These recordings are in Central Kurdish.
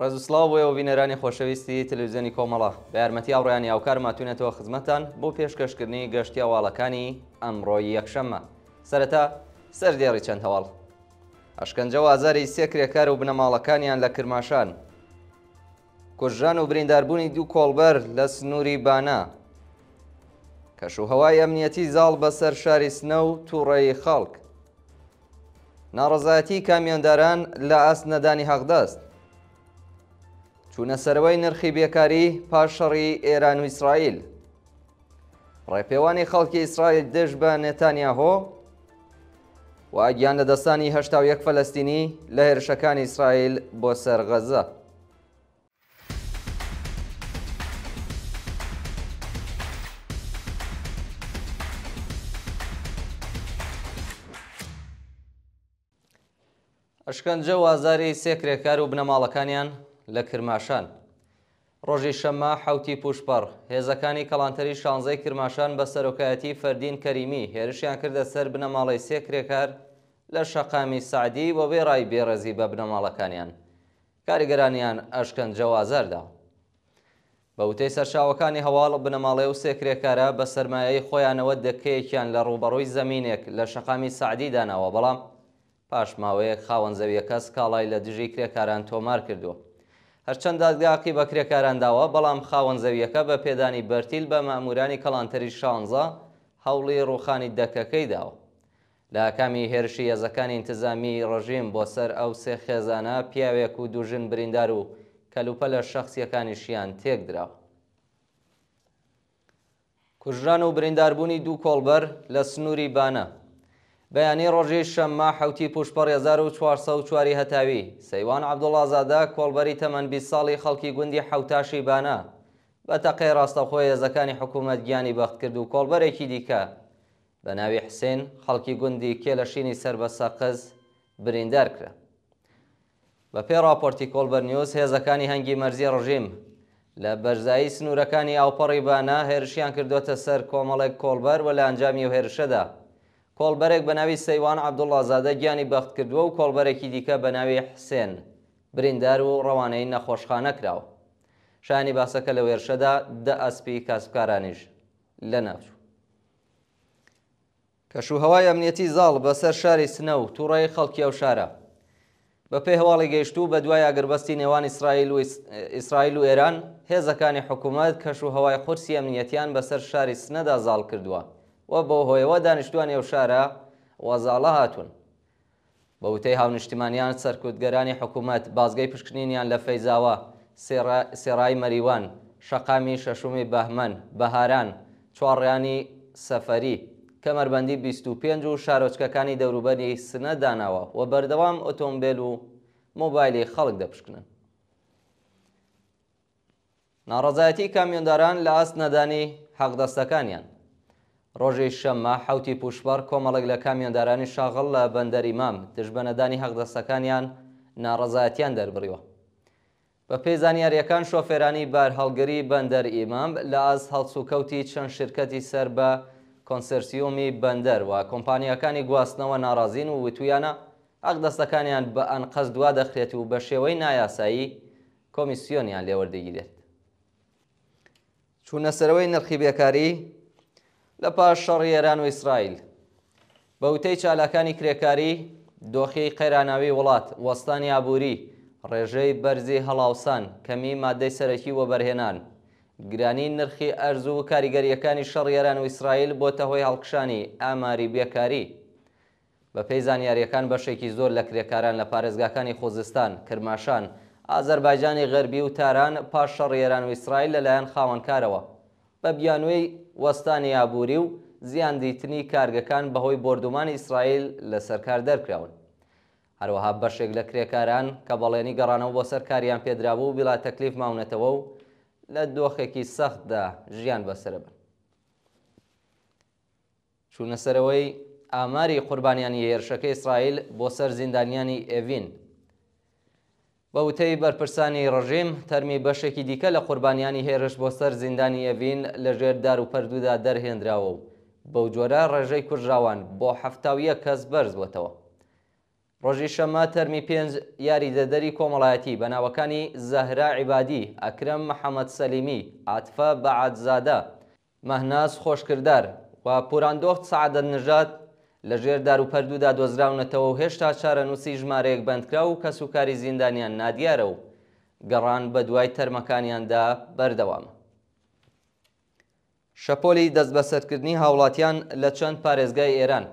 ڕێزوسڵاو بۆ ئێوە بینەرانی خۆشەویستی تەلەڤیزیۆنی کۆمەڵە بە یارمەتی ئاوڕێیانی هاوکار ماتوونێتەوە خزمەتتان بۆ پێشکەشکردنی گەشتی هەواڵەکانی ئەمڕۆی یەکشەممە. سەرەتا سەردێڕی چەند هەواڵ. ئەشکەنجە و ئازاری سێ کرێکار و بنەماڵەکانیان لە کرماشان. کوژان و برینداربوونی دوو کۆڵبەر لە سنووری بانە. کەشوهەوای ئەمنیەتی زاڵ بەسەر شاری سنە و تووڕەیی خەڵک. ناڕەزایەتی کامیۆنداران لە ئاسنەدانی هەغدەست. چوونە سەرەوەی نرخی بێکاری پاش شەڕی ئێران و ئیسرائیل. ڕێپێوانی خەڵکی ئیسرائیل دژ بە نێتانیاهۆ و ئاگیان لە دەستانی 81 فەلەستینی لە هێرشەکانی ئیسرائیل بۆ سەر غەزە. ئەشکەنجە و ئازاری سێ کرێکار و بنەماڵەکانیان لە کرماشان. ڕۆژی شەممە حوتی پوشپەڕ هێزەکانی کەڵانتەری 16 کرماشان بە سەرۆکایەتی فەردین کەریمی هێرشیان کردە سەر بنەماڵی سێ کرێکار لە شەقامی سعدی بۆ بێ ڕای بێڕێزی بە بنەماڵەکانیان. کاریگەرانیان ئەشکەنجە و ئازاردا. بە وتەی سەرچاوەکانی هەواڵ بنەماڵێ و سێ کرێکارە بە سەرمایەی خۆیانەوە دەکەیەکیان لە ڕوبەڕووی زەمینێک لە شەقامی سعدی داناوە، بەڵام پاش ماوەیەک خاوەن زەویەکە سکاڵای لە دژی کرێکاران تۆمار کردووە. هەرچەند دادگاقی بە کرێکاران داوە، بەڵام خاوەن زەویەکە بە پێدانی بەرتیل بە مامورانی کەڵانتەری 16 هەوڵی ڕووخانی دەکەکەی داوە. لە ئاکامی هێرشی هێزەکانی ئینتزامی ڕژیم بۆ سەر ئەو سێ خێزانە پیاوێک و دووژن بریندار و کەلوپە لە شەخسیەکانیشیان تێک دراوە. کوژران و برینداربوونی دوو کۆڵبەر لە سنووری بانە. بەیانی ڕۆژی شەممە حوتی پوشپەڕ 1404 هەتاوی سەیوان عەبدوڵڵازادە کۆڵبەری تەمەن 20 ساڵی خەڵکی گوندی حەوتاشی بانە بە تەقەی ڕاستەوخۆی هێزەکانی حکوومەت گیانی بەخت کرد و کۆڵبەرێکی دیکە بە ناوی حسێن خەڵکی گوندی کێلەشینی سەر بە سەقز بریندار کرا. بە پێی راپۆرتی کۆڵبەر نیوز هێزەکانی هەنگی مەرزی ڕژیم لە بەرزایی سنوورەکانی ئاوپەڕی بانە هێرشیان کردوتە سەر کۆمەڵێک کۆڵبەر و لە ئەنجامی و هێرشەدا کۆڵبەرێک بە ناوی سەیوان عەبدوڵڵازادە گیانی بەخت کردووە و کۆڵبەرێکی دیکە بە ناوی حسێن بریندار و ڕەوانەی نەخۆشخانە کراوە. شایانی باسەکە لە وێرشەدا 10 ئەسپی کاسبکارانیش لە ناوچوو. کەشوهەوای ئەمنیەتی زاڵ بەسەر شاری سنە و تووڕەی خەڵکی ئەو شارە. بە پێی هەواڵی گەیشتوو بە دوای ئاگربەستی نێوان ئیسرائیل و ئێران هێزەکانی حکوومەت کەشوهەوای قورسی ئەمنیەتیان بەسەر شاری سنەدا زاڵ کردووە و بۆ هۆیەوە دانیشتوانی ئەو شارە وەزاڵە هاتوون. بە وتەی هاونیشتیمانیان سەرکوتگەرانی حکوومەت بازگەی پشکنینیان لە فەیزاوە، سێڕای مەریوان، شەقامی شەشومی بەهمەن، بەهاران، چوارڕیانی سەفەری، کەمەربەندی 25 و شارۆچکەکانی دەوروبەری سنە داناوە و بەردەوام ئۆتۆمبیل و مۆبایلی خەڵک دەپشکنن. ناڕەزایەتی کامیۆنداران لە ئاسنەدانی حەقدەستەکانیان. ڕۆژی شەممە حوتی پوشپەڕ کۆمەڵێک لە کامیۆندارانی شاغڵ لە بەندەر ئیمام دژبەنەدانی حەقدەستەکانیان ناڕەزایەتیان دەربڕیوە. بە پێی زانیاریەکان شۆفێرانی بار هەڵگری بەندەر ئیمام لە ئاست هەڵسوکەوتی چەند شرکەتی سەر بە کۆنسۆرسیۆمی بەندەر و کۆمپانیەکانی گواستنەوە ناڕازین و وتویانە حەقدەستەکانیان بە ئەنقەز دوا دەخرێت و بە شێوەی نایاسایی کۆمیسیۆنیان لێوەردەگیرێت. چوونە سەرەوەی نرخی بێکاری لە پاش شەڕی ئێران و ئیسرائیل. بە وتەی چالاکانی کرێکاری، دۆخی قەیراناوی وڵات، وەستانی ئابووری، ڕێژەی بەرزی هەڵاوسان، کەمی مادەی سەرەکی و بەرهێنان، گرانی نرخی ئەرز و کاریگەریەکانی شەڕی ئێران و ئیسرائیل بۆتە هۆی هەڵکشانی ئاماری بێکاری. بە پێی زانیاریەکان بەشێکی زۆر لە کرێکاران لە پارێزگاکانی خۆزستان، کرماشان، ئازەربایجانی غەربی و تاران پاش شەڕی ئێران و ئیسرائیل لەلایەن خاوەنکارەوە بە بیانوەی وەستانی ئابووری و زیان دیتنی کارگەکان بەهۆی بۆردومانی ئیسرائیل لە سەرکار دەرکراون. هەروەها بەشێک لە کرێکاران کە بەڵێنی گەڕانەوە بۆ سەر کاریان پێدرابوو و بڵا تەکلیف ماونەتەوە و لە دۆخێکی سەختدا ژیان بەسرە بن. چوونە سەرەوەی ئاماری قوربانیانی هێرشەکەی ئیسرائیل بۆ سەر زیندانیانی ئێڤین. بە وتەی بەرپرسانی ڕژیم تەرمی بەشێکی دیکە لە قوربانیانی هێرش بۆ سەر زیندانی ئێڤین لە ژێر دار و پەردوودا دەرهێنراوە و بەو جۆرە ڕێژەی کوژراوان بۆ 71 کەس بەرز بووەتەوە. ڕۆژی شەممە تەرمی 5 یاریدەدەری کۆمەڵایەتی بە ناوەکانی زەهرا عیبادی، ئەکرەم محەممەد سەلیمی، عاتفە بەعادزادە، مەهناز خۆشکردار و پوراندۆخت سەعادەت نژاد لەژێر داروپەردوودا دۆزراونەتەوە و هێشتا چارەنووسی ژمارەیەک بەندکرا و کەسوکاری زیندانیان نادیارە و گەڕان بە دوای تەرمەکانیاندا بەردەوامە. شەپۆلی دەست بەسەرکردنی هاوڵاتیان لە چەند پارێزگای ئێران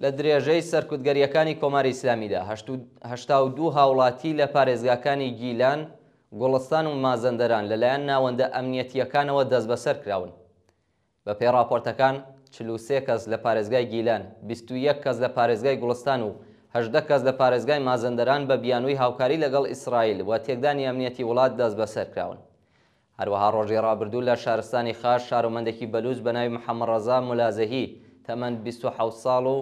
لە درێژەی سەرکوتگەریەکانی کۆماری ئیسلامیدا 82 هاوڵاتی لە پارێزگاکانی گیلان، گوڵستان و مازەندەران لەلایەن ناوەندە ئەمنیەتیەکانەوە دەست بەسەر کراون. بە پێی راپۆرتەکان 43 کەس لە پارێزگای گیلان، 21 کەس لە پارێزگای گوڵستان و 18 کەس لە پارێزگای مازەندەران بە بیانووی هاوکاری لەگەڵ ئیسرائیل و تێکدانی ئەمنیەتی وڵات دەست بەسەر کراون. هەروەها ڕۆژی ڕابردوو لە شارستانی خاش شارۆمەندێکی بەلوچ بە ناوی محەممەد ڕەزا مولازەهی تەمەەن 27 ساڵ و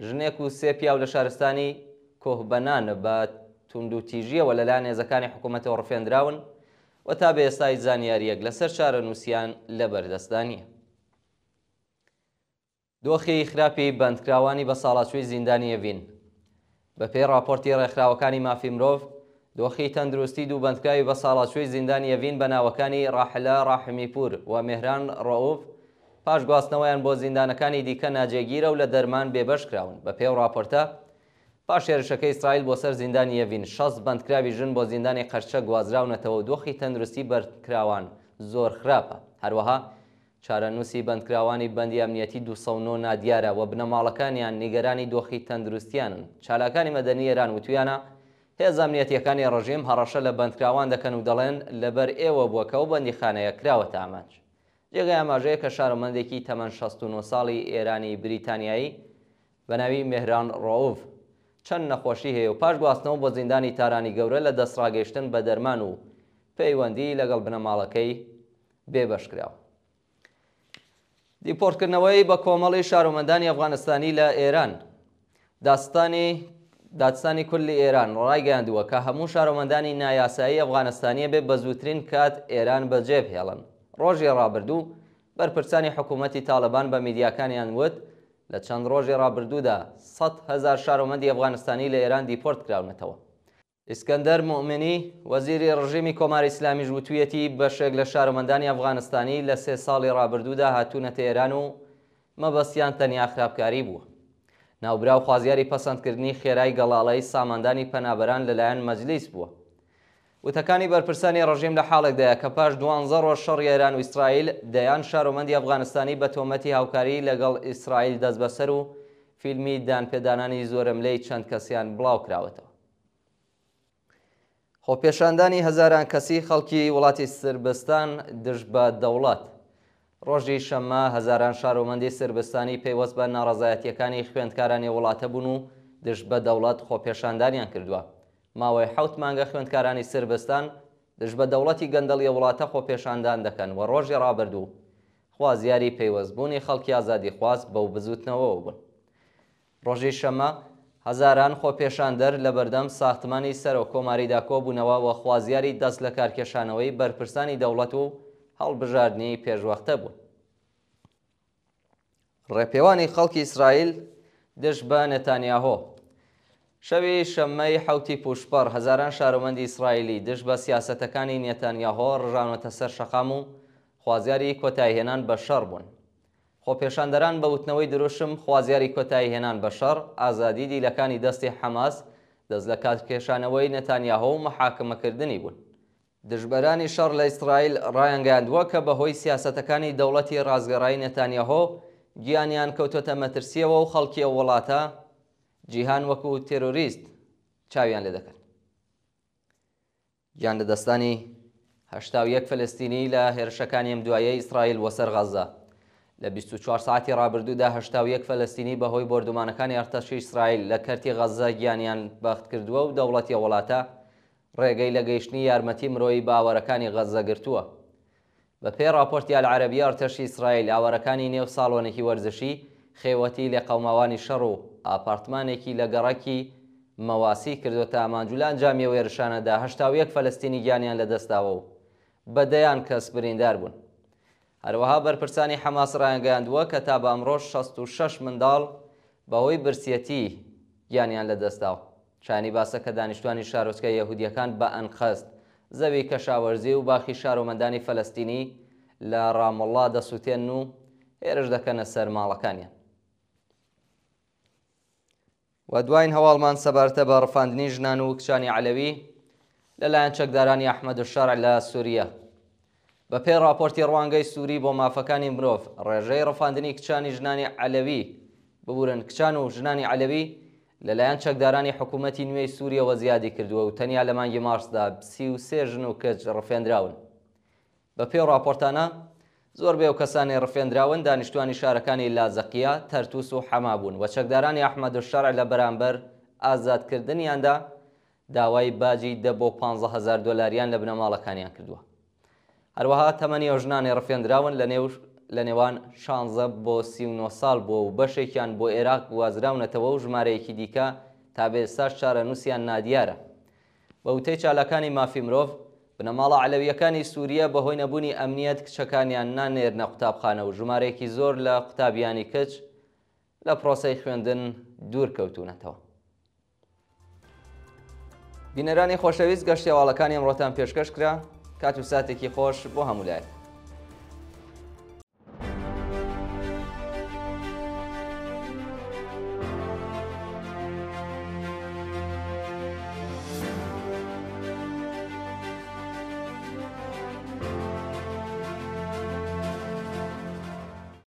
ژنێک و سێ پیاو لە شارستانی کۆهبەنان بە توندوتیژیەوە لەلایەن هێزەکانی حکوومەتەوە ڕفێنراون و تا بە ئێستای زانیاریەک لەسەر چارەنووسیان لەبەردەستدانیە. دۆخی خراپی بەندکراوانی بە ساڵاتچووی زیندانی ئەڤین. بە پێی راپۆرتی ڕێکخراوەکانی مافی مرۆڤ، دۆخی تەندروستی دوو بەندکراوی بە ساڵاتچووی زیندانی ئەڤین بە ناوەکانی ڕاحلە ڕاحمیپور و مێهران ڕەئوف پاش گواستنەوەیان بۆ زیندانەکانی دیکە ناجێگیرە و لە دەرمان بێبەش کراون. بە پێی راپۆرتە پاش هێرشەکەی ئیسرائیل بۆ سەر زیندانی ئەڤین 6 بەندکراوی ژن بۆ زیندانی قەرچە گوازراونەتەوە و دۆخی تەندروستی بەردکراوان زۆر خراپە. هەروەها چارەنووسی بەندکراوانی بەندی ئەمنیەتی 209 نادیارە و بنەماڵەکانیان نیگەرانی دۆخی تەندروستیانن. چالاکانی مەدەنی ئێران وتویانە هێز ئەمنیەتیەکانی ڕژیم هەڕەشە لە بەندکراوان دەکەن و دەڵێن لەبەر ئێوە بووەکە و بەندیخانەیە کراوەتە ئامانج. جێگای ئاماژەیە کە شارۆمەندێکی تەمەەن 69 ساڵی ئێرانی بریتانیایی بە ناوی مێهران ڕەئوف چەند نەخۆشی هەیە و پاش گواستنەوە بۆ زیندانی تارانی گەورە لە دەستڕاگەیشتن بە دەرمان و پەیوەندی لەگەڵ بنەماڵەکەی بێبەش کراوە. دیپۆرتکردنەوەی بە کۆمەڵی شارۆمەندانی ئەفغانستانی لە ئێران. دادستانی کوردی ئێران ڕایگەیاندووە کە هەموو شارۆمەندانی نایاسایی ئەفغانستانیە بێ بە زووترین کات ئێران بەجێبهێڵن. ڕۆژی ڕابردوو بەرپرسانی حکوومەتی تاالبان بە میدیاکانیان وت لە چەند ڕۆژی ڕابردوودا 100,000 شارۆمەندی ئەفغانستانی لە ئێران دیپۆرت کراونەتەوە. ئیسکەندەر مومنی وەزیری ڕژیمی کۆماری ئیسلامیش وتویەتی بەشێک لە شارۆمەندانی ئەفغانستانی لە 3 ساڵی ڕابردوودا هاتوونەتە ئێران و مەبەستیان تەنیا خراپکاری بووە. ناوبراو خوازیاری پەسەندکردنی خێرای گەڵاڵەی ساماندانی پەنابەران لەلایەن مەجلیس بووە. وتەکانی بەرپرسانی ڕژیم لە حاڵێکدایە کە پاش 12 ڕۆژ شەڕی ئێران و ئیسرائیل دەیان شارۆمەندی ئەفغانستانی بە تۆمەتی هاوکاری لەگەڵ ئیسرائیل دەست بەسەر و فیلمی دانپێدانانی زۆرەملەی چەند کەسیان بڵاو کراوەتەوە. خۆپێشاندانی هەزاران کەسی خەڵکی وڵاتی سربستان دژ بە دەوڵات. ڕۆژی شەممە هەزاران شارۆمەندی سربستانی پەیوەست بە ناڕەزایەتیەکانی خوێندکارانی وڵاتە بوون و دژ بە دەوڵەت خۆپێشاندانیان کردووە. ماوەی 7 مانگە خوێندکارانی سربستان دژ بە دەوڵەتی گەندەڵیە وڵاتە خۆپێشاندان دەکەن و ڕۆژی ڕابردوو خوازیاری پەیوەستبوونی خەڵکی ئازادی خواست بەو بزوتنەوەەوە بوون. ڕۆژی شەممە هەزاران خۆپێشاندەر لە بەردەم ساختمانی سەرۆک کۆماریدا کۆبوونەوە و خوازیاری دەست لە کارکێشانەوەی بەرپرسانی دەوڵەت و هەڵبژاردننی پێشوەختە بوون. ڕێپێوانی خەڵکی ئیسرائیل دژ بە نێتانیاهۆ. شەوی شەممەی حوتی پوشپەر هەزاران شارۆمەندی ئیسرائیلی دژ بە سیاسەتەکانی نێتانیاهۆ ڕژانەتە سەر شەقام و خوازیاری کۆتایهێنان بە شەڕ بوون. خۆپێشاندەران بە وتنەوەی دروشم خوازیاری کۆتایهێنان بە شەڕ، ئازادی دیلەکانی دەستی حەماس، دەست لە کاتکێشانەوەی نێتانیاهۆ و مەحاکمەکردنی بوون. دژبەرانی شەڕ لە ئیسرائیل ڕایانگەیاندووە کە بەهۆی سیاسەتەکانی دەوڵەتی ڕازگەڕایی نێتانیاهۆ گیانیان کەوتۆتە مەترسیەوە و خەڵکی ئەو وڵاتە جیهان وەکو تێرۆریست چاویان لێ دەکەن. گیان لەدەستانی 81 فلستینی لە هێرشەکانی ئەم دوایە ئیسرائیل وەسەر غەزە. لە 24 ساعتی ڕابردوودا 81 فلستینی بەهۆی بۆردومانەکانی ئەرتەشی ئیسرائیل لە کەرتی غەزە گیانیان بەخت کردووە و دەوڵەتی وڵاتە ڕێگەی لە گەیشتنی یارمەتی مرۆیی باوەڕەکانی غەزە گرتووە. بە پێی راپۆرتی ئەلعەرەبیە ئەرتەشی ئیسرائیل ئاوەرەکانی نێو ساڵۆنێکی وەرزشی خێوەتی لە قەوماوانی شەڕ و ئاپارتمانێکی لە گەڕەکی مەواسی کردوتە ئامانجوولە ئەنجامی وێرشانەدا 81 فەلەستینی گیانیان لەدەستاوە و بەدەیان کەس بریندار بوون. هەروەها بەرپرسانی حەماس ڕایانگەیاندووە کە تا بە ئەمڕۆ 66 منداڵ بەهۆی برسیەتی گیانیان لەدەستداوە. شایانی باسە کە دانیشتوانی شارۆچکە یەهودیەکان بە ئەنخەست زەوی کەشاوەرزی و باخی شارۆمەندانی فەلەستینی لە ڕامەڵڵا دەسووتێن و هێرش دەکەنە سەر ماڵەکانیان. و دوایین هەواڵمان سەبارەتە بە ڕفاندنی ژنان و کچانی عەلەوی لەلایەن چەکدارانی ئەحمەد الشەرع لە سووریە. بە پێی راپۆرتی ڕوانگەی سووری بۆ مافەکانی مرۆڤ، ڕێژەی ڕفاندنی کچانی ژنانی عەلەوی ببورن کچان و ژنانی عەلەوی لەلایەن چەکدارانی حکوومەتی نوێی سووریەوە زیادی کردووە و تەنیا لە مانگی مارسدا 33 ژن و کەچ ڕفێنراون. بە پێی راپۆرتانە زۆربەی ئەو کەسانی ڕفێنراون دانیشتوانی شارەکانی لازەقیە، تەرتوس و حەما بوون و چەکدارانی ئەحمەد الشەرع لە بەرامبەر ئازادکردنیاندا داوای باجی 10 بۆ 15,000 دۆلاریان لە بنەماڵەکانیان کردووە. هەروەها تەمەنی ئەو ژنانی ڕفێنراون لە نێوان 16 بۆ 39 ساڵ بووە و بەشێکیان بۆ عێراق وازراونەتەوە و ژمارەیەکی دیکە تا بێستا شارە نووسیان نادیارە. بە وتەی چالاکانی مافی مرۆڤ، بنەماڵە عەلەویەکانی سووریە بەهۆی نەبوونی ئەمنیەت کچەکانیان نانێرنە قوتابخانە و ژمارەیەکی زۆر لە قوتابیانی کچ لە پرۆسەی خوێندن دوور کەوتونەتەوە. بینەرانی خۆشەویست، گەشتی هەواڵەکانی ئەمڕۆتان پێشکەش کرا. کات و ساتێکی خۆش بۆ هەموو لایەک.